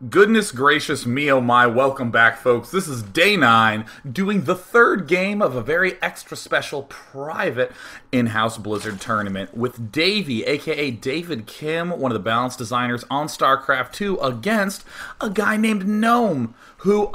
Goodness gracious me, oh my, welcome back folks. This is day 9, doing the third game of a very extra special private in-house Blizzard tournament with dayvie, aka David Kim, one of the balance designers on StarCraft 2, against a guy named GnoME, who,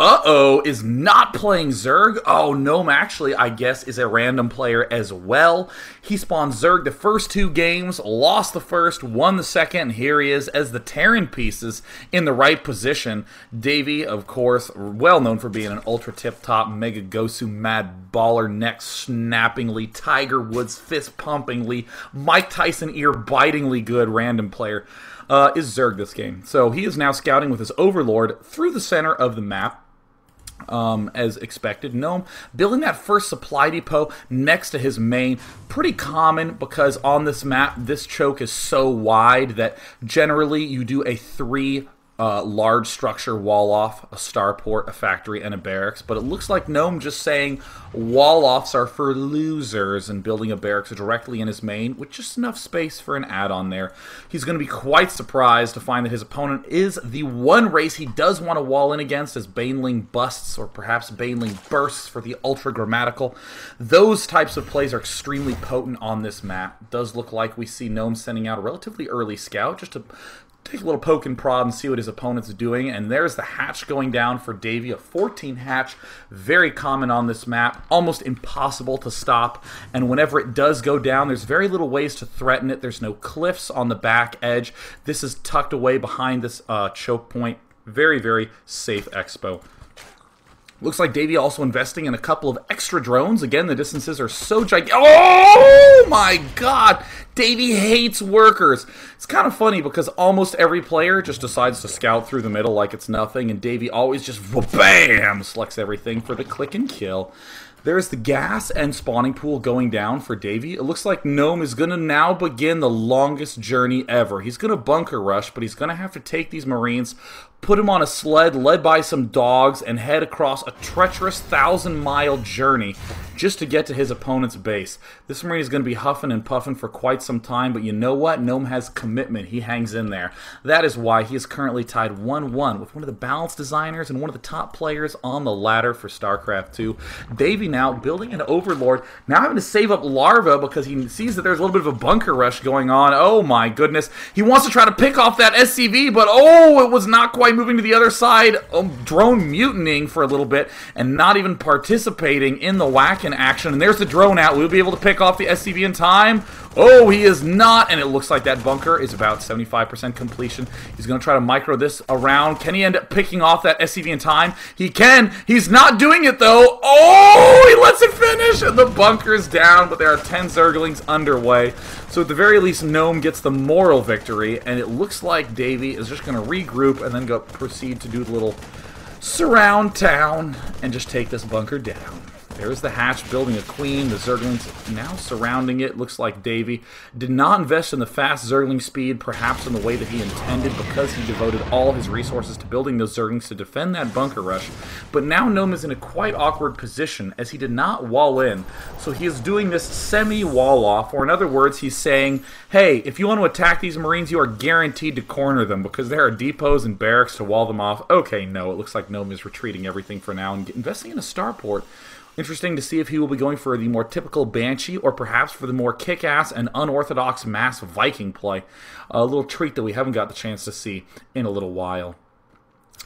is not playing Zerg. Oh, GnoME actually, I guess, is a random player as well. He spawned Zerg the first 2 games, lost the first, won the second, and here he is as the Terran pieces in the right position. dayvie, of course, well known for being an ultra tip-top, mega Gosu, mad baller, neck snappingly, Tiger Woods fist pumpingly, Mike Tyson ear bitingly good random player. Is Zerg this game. So he is now scouting with his Overlord through the center of the map. As expected. GnoME building that first supply depot next to his main. Pretty common because on this map, this choke is so wide that generally you do a 3 large structure wall off, a starport, a factory, and a barracks. But it looks like GnoME just saying wall offs are for losers and building a barracks directly in his main with just enough space for an add-on there. He's going to be quite surprised to find that his opponent is the one race he does want to wall in against, as Baneling busts or perhaps Baneling bursts for the ultra grammatical. Those types of plays are extremely potent on this map. It does look like we see GnoME sending out a relatively early scout just to take a little poke and prod and see what his opponent's doing. And there's the hatch going down for dayvie, a 14 hatch, very common on this map, almost impossible to stop. And whenever it does go down, there's very little ways to threaten it. There's no cliffs on the back edge. This is tucked away behind this choke point. Very, very safe expo. Looks like dayvie also investing in a couple of extra drones. Again, the distances are so gigantic. Oh my god! dayvie hates workers. It's kind of funny because almost every player just decides to scout through the middle like it's nothing, and dayvie always just bam selects everything for the click and kill. There's the gas and spawning pool going down for dayvie. It looks like GnoME is going to now begin the longest journey ever. He's going to bunker rush, but he's going to have to take these Marines, put him on a sled led by some dogs, and head across a treacherous 1,000-mile journey just to get to his opponent's base. This Marine is going to be huffing and puffing for quite some time, but you know what? GnoME has commitment. He hangs in there. That is why he is currently tied 1-1 with one of the balance designers and one of the top players on the ladder for StarCraft 2. dayvie now building an Overlord, now having to save up Larva because he sees that there's a little bit of a bunker rush going on. Oh my goodness. He wants to try to pick off that SCV, but it was not quite moving to the other side. Drone mutinying for a little bit and not even participating in the whack-in action. And there's the drone out. We'll be able to pick off the SCV in time. Oh, he is not, and it looks like that bunker is about 75% completion. He's going to try to micro this around. Can he end up picking off that SCV in time? He can. He's not doing it, though. Oh, he lets it finish, and the bunker is down, but there are 10 Zerglings underway. So at the very least, GnoME gets the moral victory, and it looks like dayvie is just going to regroup and then proceed to do the little surround town and just take this bunker down. There's the hatch building a queen. The Zerglings now surrounding it. Looks like dayvie did not invest in the fast Zergling speed, perhaps in the way that he intended, because he devoted all his resources to building those Zerglings to defend that bunker rush. But now GnoME is in a quite awkward position, as he did not wall in. So he is doing this semi-wall off, or in other words, he's saying, hey, if you want to attack these Marines, you are guaranteed to corner them, because there are depots and barracks to wall them off. Okay, no, it looks like GnoME is retreating everything for now and investing in a starport. Interesting to see if he will be going for the more typical Banshee or perhaps for the more kick-ass and unorthodox mass Viking play. A little treat that we haven't got the chance to see in a little while.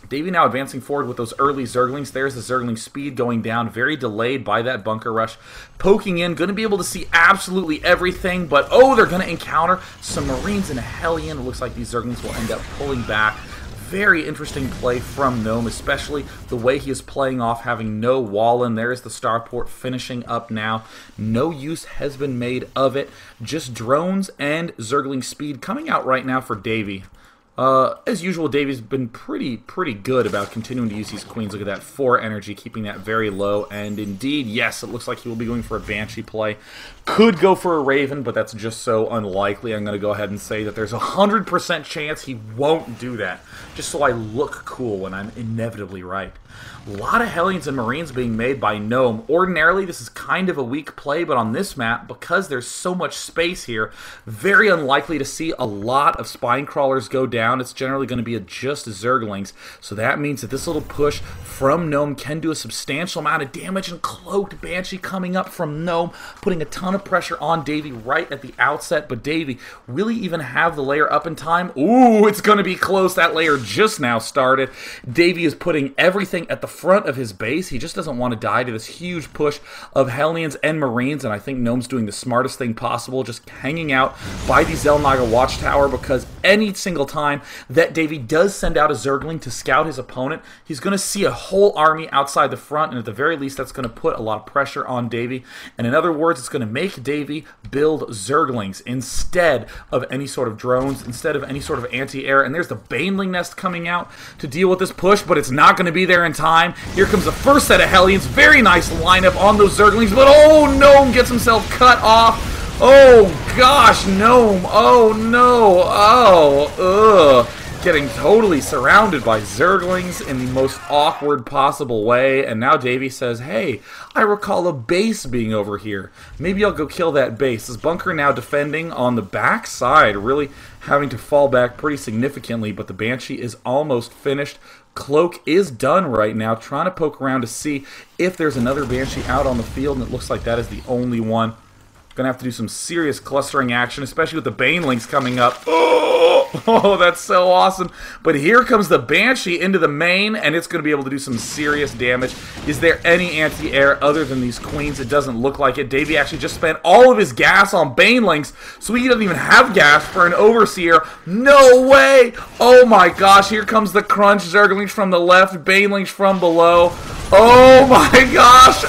dayvie now advancing forward with those early Zerglings. There's the Zergling speed going down, very delayed by that bunker rush. Poking in, going to be able to see absolutely everything, but they're going to encounter some Marines and a Hellion. It looks like these Zerglings will end up pulling back. Very interesting play from GnoME, especially the way he is playing off having no wall in. There's the starport finishing up now. No use has been made of it. Just drones and Zergling speed coming out right now for dayvie. As usual, dayvie's been pretty good about continuing to use these queens. Look at that, 4 energy, keeping that very low. And indeed, yes, it looks like he will be going for a Banshee play. Could go for a Raven, but that's just so unlikely. I'm going to go ahead and say that there's a 100% chance he won't do that, just so I look cool when I'm inevitably right. A lot of Hellions and Marines being made by GnoME. Ordinarily, this is kind of a weak play, but on this map, because there's so much space here, very unlikely to see a lot of Spine Crawlers go down. down, it's generally going to be just Zerglings. So that means that this little push from GnoME can do a substantial amount of damage, and Cloaked Banshee coming up from GnoME, putting a ton of pressure on dayvie right at the outset. But dayvie, will he even have the layer up in time? Ooh, it's going to be close. That layer just now started. dayvie is putting everything at the front of his base. He just doesn't want to die to this huge push of Hellions and Marines, and I think GNOME's doing the smartest thing possible, just hanging out by the Xel'Naga Watchtower, because any single time that dayvie does send out a Zergling to scout his opponent, he's going to see a whole army outside the front, and at the very least that's going to put a lot of pressure on dayvie. And in other words, it's going to make dayvie build Zerglings instead of any sort of drones, instead of any sort of anti-air. And there's the Baneling Nest coming out to deal with this push, but it's not going to be there in time. Here comes the first set of Hellions. Very nice lineup on those Zerglings, but oh, GNOME gets himself cut off. Oh gosh, GNOME. Oh no. Oh, ugh. Getting totally surrounded by Zerglings in the most awkward possible way. And now dayvie says, hey, I recall a base being over here. Maybe I'll go kill that base. This bunker now defending on the back side, really having to fall back pretty significantly, but the Banshee is almost finished. Cloak is done right now, trying to poke around to see if there's another Banshee out on the field, and it looks like that is the only one. Gonna have to do some serious clustering action, especially with the Banelings coming up. Oh, that's so awesome. But here comes the Banshee into the main, and it's going to be able to do some serious damage. Is there any anti-air other than these queens? It doesn't look like it. dayvie actually just spent all of his gas on Banelings, so he doesn't even have gas for an Overseer. No way! Oh my gosh, here comes the crunch. Zerglings from the left, Banelings from below. Oh my gosh,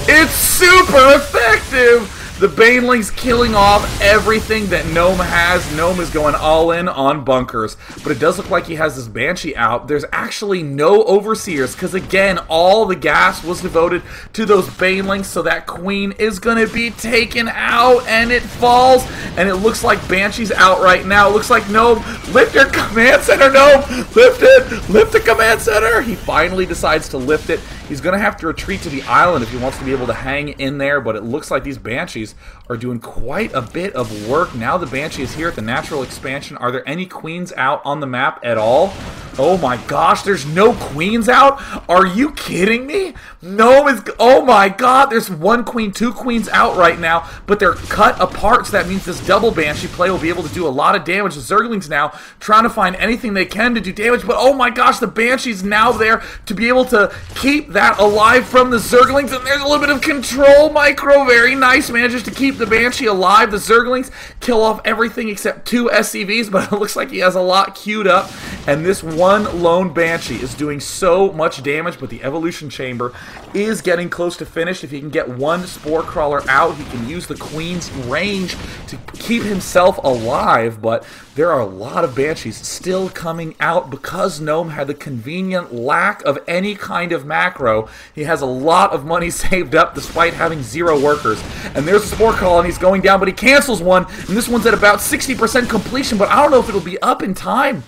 it's super effective! The Banelings killing off everything that GNOME has. GNOME is going all in on bunkers. But it does look like he has this Banshee out. There's actually no Overseers, because again, all the gas was devoted to those Banelings, so that Queen is going to be taken out, and it falls. And it looks like Banshee's out right now. It looks like GNOME, lift your command center, GNOME! Lift it! Lift the command center! He finally decides to lift it. He's going to have to retreat to the island if he wants to be able to hang in there, but it looks like these Banshees are doing quite a bit of work. Now the Banshee is here at the natural expansion. Are there any queens out on the map at all? Oh my gosh, there's no queens out? Are you kidding me? No, oh my god, there's one queen, two queens out right now, but they're cut apart, so that means this double Banshee play will be able to do a lot of damage. The Zerglings now trying to find anything they can to do damage, but oh my gosh, the Banshee's now there to be able to keep that alive from the Zerglings, and there's a little bit of control micro. Very nice, manages to keep the Banshee alive. The Zerglings kill off everything except two SCVs, but it looks like he has a lot queued up, and this one lone Banshee is doing so much damage, but the Evolution Chamber is getting close to finish. If he can get one Spore Crawler out, he can use the Queen's range to keep himself alive, but there are a lot of Banshees still coming out because GNOME had the convenient lack of any kind of macro. He has a lot of money saved up despite having 0 workers. And there's a Spore Crawler, and he's going down, but he cancels one, and this one's at about 60% completion, but I don't know if it'll be up in time.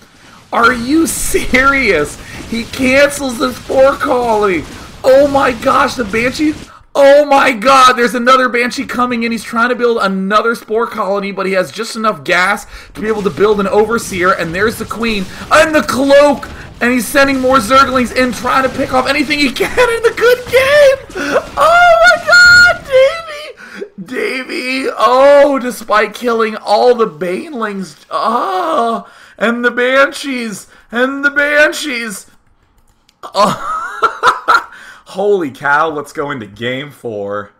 Are you serious? He cancels the Spore Colony. Oh my gosh, the Banshee. Oh my god, there's another Banshee coming in. He's trying to build another Spore Colony, but he has just enough gas to be able to build an Overseer. And there's the Queen and the Cloak. And he's sending more Zerglings in, trying to pick off anything he can in the good game. Oh my god, dayvie. Oh, despite killing all the Banelings. Oh, and the Banshees. And the Banshees. Oh. Holy cow, let's go into game 4.